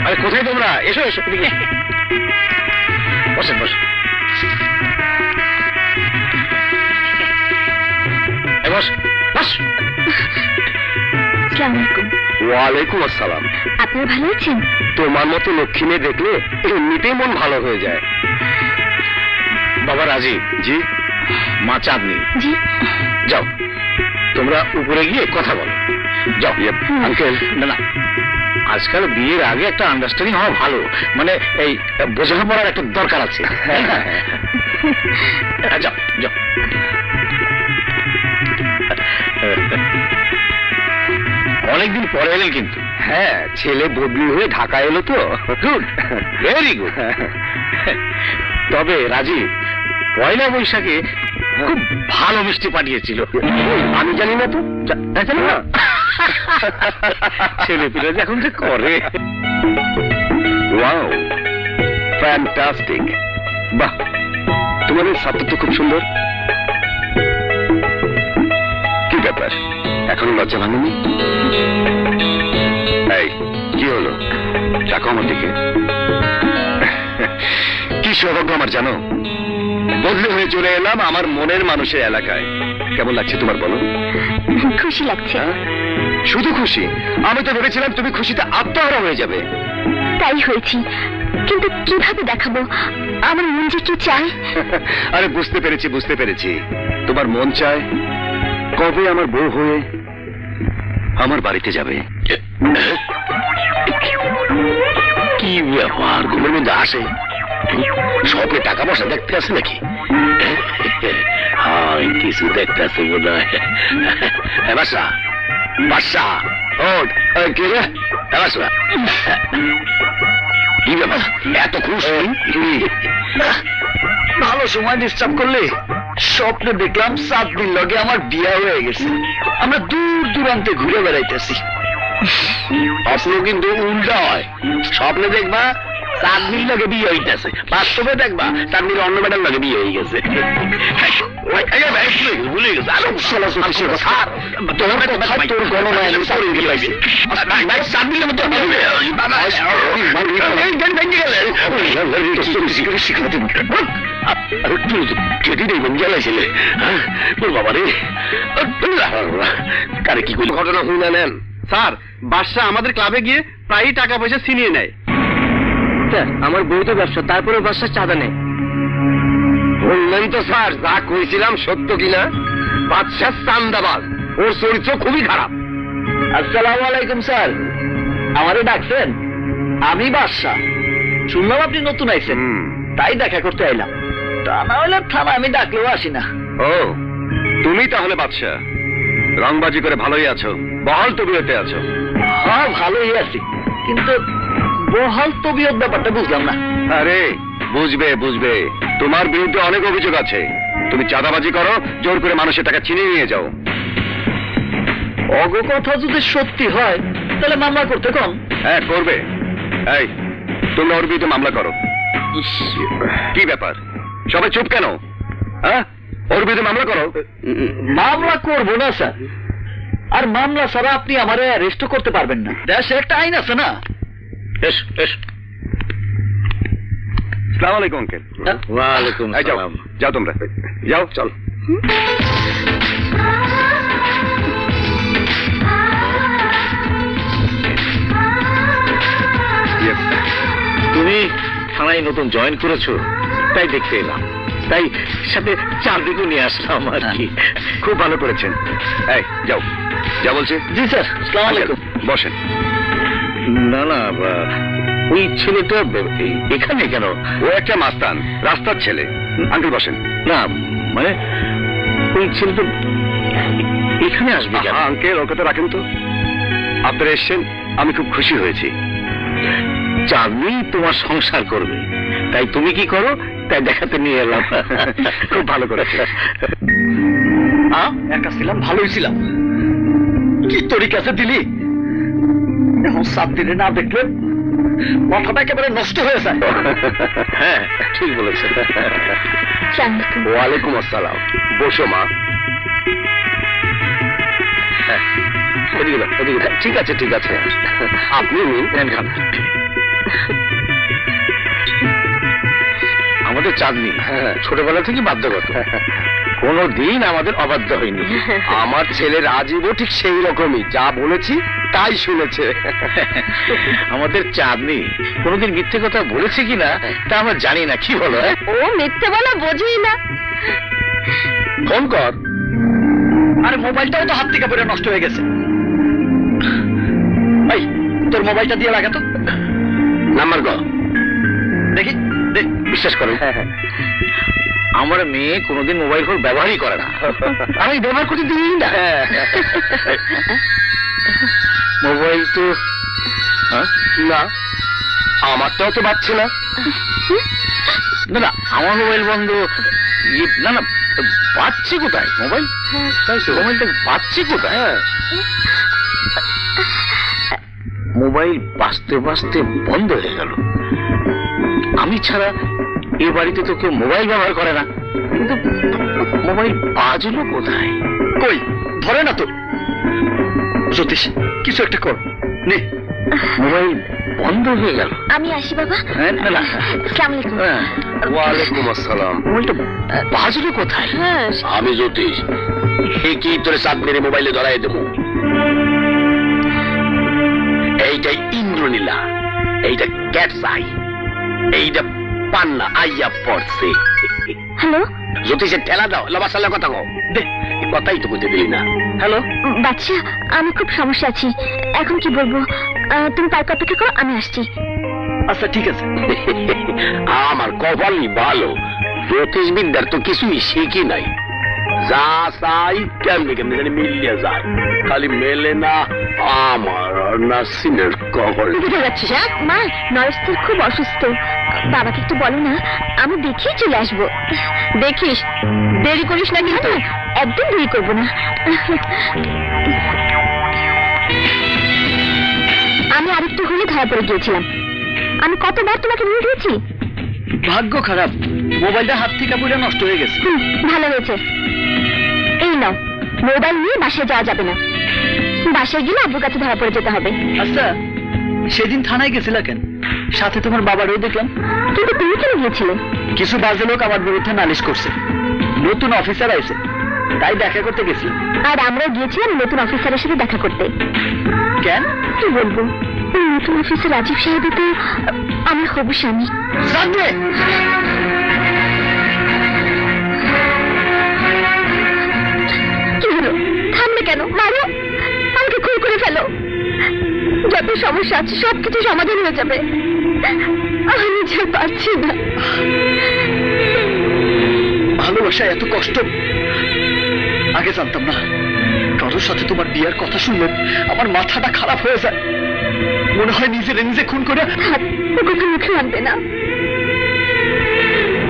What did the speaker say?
আরে কোথায় তোমরা? এসো এসো, বসেন বসেন। বস বস। আসসালামু আলাইকুম। ওয়ালাইকুম আসসালাম। আপনারা ভালো আছেন? তোমার মতো লক্ষ্মী মেয়ে দেখলে এমনিতেই মন ভালো হয়ে যায়। বাবা রাজি? জি। মা চাঁদনি? জি। যাও তোমরা উপরে গিয়ে কথা বলো, যাও। আঙ্কেল না না, আজকাল বিয়ের আগে একটা আন্ডারস্ট্যান্ডিং হওয়া ভালো, মানে এই বোঝাপড়ার একটা দরকার আছে। যাও যাও। অনেকদিন পরে এলেন কিন্তু। হ্যাঁ, ছেলে বদলি হয়ে ঢাকা এলো তো। Good, very good. তবে রাজি, পয়লা বৈশাখে খুব ভালো মিষ্টি পাঠিয়েছিল। আমি জানি না তো। জানি না ছেলে পিলে এখন যে করে। Wow, fantastic. বাহ, তোমাদের ছাত্র তো খুব সুন্দর। কি ব্যাপার, এখন লজ্জা ভাঙেনি? এই কি হলো, দেখো আমার দিকে। কি সৌভাগ্য আমার জানো, বদলে হয়ে চলে এলাম আমার মনের মানুষের এলাকায়। কেমন লাগছে তোমার বলো? খুশি লাগছে। শুধু খুশি? আমি তো ভেবেছিলাম তুমি খুশিতে আত্মহারা হয়ে যাবে। তাই হয়েছি, কিন্তু কিভাবে দেখাবো আমার মন যে কি চায়? আরে বুঝতে পেরেছি বুঝতে পেরেছি, তোমার মন চায় কবে আমার বউ হয়ে আমার বাড়িতে যাবে। কি ব্যাপার, ঘুমের মধ্যে আসে? সবে টাকা পয়সা দেখতে আসে নাকি? হ্যাঁ, কিছু দেখতে আসে বোধ হয়। বাসা বাসা, কে রে? বাসা, কি ব্যাপার এত খুশি? ভালো সময় ডিস্টার্ব করলে। স্বপ্নে দেখলাম 7 দিন লগে আমার বিয়ে হয়ে গেছে, আমরা দূর দূরান্তে ঘুরে বেড়াইতেছি। স্বপ্ন কিন্তু উল্টা হয়, স্বপ্নে দেখবা 7 দিন লগে বিয়ে হইতেছে, বাস্তবে দেখবা 7 দিন অন্য মেয়েটার লগে বিয়ে হয়ে গেছে। ভুলে গেছে। তোর গণনায় কারে কি কোন ঘটনা হই না নেন? স্যার, বাদশা আমাদের ক্লাবে গিয়ে প্রায়ই টাকা পয়সা ছিনিয়ে নেয়। স্যার, আমার বউ তো ব্যবসা, তারপরে বাদশা চাঁদা নেয়। বললেন তো স্যার, যা কইছিলাম সত্য কিনা? বাদশা চান্দাবাজ, ওর চরিত্র খুবই খারাপ। আসসালামু আলাইকুম স্যার, আমারে ডাকছেন? আমি বাদশা, শুনলাম আপনি নতুন আইছেন, তাই দেখা করতে আইলাম। তা না হলে থানা আমি ডাকলেও আসি না। ও, তুমি তাহলে বাদশা, রংবাজি করে ভালোই আছো, বহাল তবিয়তে আছো? হ্যাঁ, ভালোই আছি, কিন্তু বহাল তবিয়ত ব্যাপারটা বুঝলাম না। আরে বুঝবে বুঝবে, তোমার বিরুদ্ধে অনেক অভিযোগ আছে। তুমি চাঁদাবাজি করো, জোর করে মানুষের টাকা ছিনিয়ে নিয়ে যাও। অগ কথা যদি সত্যি হয় তাহলে মামলা করতে কম। হ্যাঁ করবে। এই, তোমরা ওর বিরুদ্ধে মামলা করো। কি ব্যাপার, সবাই চুপ কেন? হ্যাঁ, ওর বিরুদ্ধে মামলা করো। মামলা করবো না স্যার, আর মামলা ছাড়া আপনি আমারে অ্যারেস্ট করতে পারবেন না। দেশে একটা আইন আছে না। S S. আসসালামু আলাইকুম আঙ্কেল। ওয়ালাইকুম আসসালাম। যাও তোমরা, যাও চল। তুমি থানায় নতুন জয়েন করেছো, তাই দেখতে এলাম, তাই সাথে চাঁদিকে নিয়ে আসলাম আর কি। খুব ভালো করেছেন। এই যাও, যা বলছে। জি স্যার, আসসালামু আলাইকুম। বসেন। না না, ওই ছেলেটা এখানে কেন? ও একটা মাস্তান, রাস্তার ছেলে। আঙ্কেল বসেন। না মানে ওই ছেলেটা এখানে আসবে কেন? আঙ্কেল ওর কথা রাখেন তো। আপনারা এসছেন, আমি খুব খুশি হয়েছি। চাঁদনি তোমার সংসার করবে, তাই তুমি কি করো তাই দেখাতে নিয়ে এলাম। খুব ভালো করেছে। একা ছিলাম, ভালোই ছিলাম। কি তোর কাছে দিলি? এখন 7 দিনে না দেখলে মাথাটা একেবারে নষ্ট হয়ে যায়। হ্যাঁ ঠিক বলেছেন। ওয়ালাইকুম আসসালাম। বসো মা। ঠিক আছে ঠিক আছে, আপনি নিন খান। আমাদের চাঁদনি ছোটবেলা থেকে বাধ্যগত, কোনদিন আমাদের অবাধ্য হয়নি। আমার ছেলের আজীবও ঠিক সেই রকমই, যা বলেছি তাই শুনেছে। আমাদের চাঁদনি কোনদিন মিথ্যে কথা বলেছে কিনা তা আমরা জানি না, কি বলো? ও মিথ্যে বলা বোঝেই না। ফোন কর। আরে মোবাইলটাও তো হাত থেকে পড়ে নষ্ট হয়ে গেছে। এই তোর মোবাইলটা দিয়ে লাগা তো। নাম্বার কর দেখি। বিশ্বাস করো, আমার মেয়ে কোনোদিন মোবাইল ফোন ব্যবহারই করে না, আমি ব্যবহার করতে দিই না। মোবাইল তো না, আমারটাও তো বাজছে না। না না, আমার মোবাইল বন্ধ। না না, বাজছে কোথায় মোবাইল? তাই তো, মোবাইলটা বাজছে কোথায়? মোবাইল বাজতে বাজতে বন্ধ হয়ে গেল। আমি ছাড়া এ বাড়িতে তো কেউ মোবাইল ব্যবহার করে না, কিন্তু মোবাইল বাজলো কোথায়? কই ধরে না তো। জ্যোতিষ, কিছু একটা কর। নে, মোবাইল বন্ধ হয়ে গেল। আমি আসি বাবা। না না, আসসালামু আলাইকুম। ওয়ালাইকুম আসসালাম। মোবাইলটা বাজলো কোথায়? আমি জ্যোতিষ, হে কি তোরে সাত মেরে মোবাইলে ধরাই দেবো। এইটা ইন্দ্রনীলা, এইটা ক্যাটস আই, এইটা পান্না আইয়া পড়ছে। হ্যালো জ্যোতিষের ঠেলা দাও, লবার সালে কথা কও। দে, কথাই তো বলতে দিলি না। হ্যালো বাচ্চা, আমি খুব সমস্যা আছি, এখন কি বলবো? তুমি পার্কে অপেক্ষা করো, আমি আসছি। আচ্ছা ঠিক আছে। আমার কপালই ভালো, জ্যোতিষ বিদ্যার তো কিছুই শিখি নাই। যা চাই কেমনি কেমনি জানি মিলিয়ে যায়, খালি মেলে না আমার নাসিনের কপাল। বুঝতে পারছিস? মা, নরেশ তো খুব অসুস্থ, বাবাকে একটু বলো না, আমি দেখেই চলে আসবো। দেখিস, দেরি করিস না কিন্তু। একদম দেরি করবো না। আমি আরেকটু হলে ধরা পড়ে গিয়েছিলাম। আমি কতবার তোমাকে নিয়ে দিয়েছি। ভাগ্য খারাপ, মোবাইলটা হাত থেকে পড়ে নষ্ট হয়ে গেছে। ভালো হয়েছে। এই নাও, মোবাইল নিয়ে বাসায় যাওয়া যাবে না, বাসায় গেলে আব্বুর কাছে ধরা পড়ে যেতে হবে। আচ্ছা, সেদিন থানায় গেছিলা কেন? সাথে তোমার বাবারও দেখলাম। কিন্তু তুমি কেন গিয়েছিলে? কিছু বাজে লোক আমার বিরুদ্ধে নালিশ করছে, নতুন অফিসার আইছে, তাই দেখা করতে গেছি। আর আমরাও গিয়েছিলাম নতুন অফিসারের সাথে দেখা করতে। কেন? কি বলবো, ওই নতুন অফিসার রাজীব সাহেব তো আমার হবু স্বামী। কি হলো, থামলে কেন? মারো, আমাকে খুন করে ফেলো, যত সমস্যা আছে সবকিছু সমাধান হয়ে যাবে। আমি যা পারছি না। ভালোবাসা এত কষ্ট আগে জানতাম না। কারোর সাথে তোমার বিয়ের কথা শুনলে আমার মাথাটা খারাপ হয়ে যায়, মনে হয় নিজে খুন করে। ওকে মুখে আনবে না।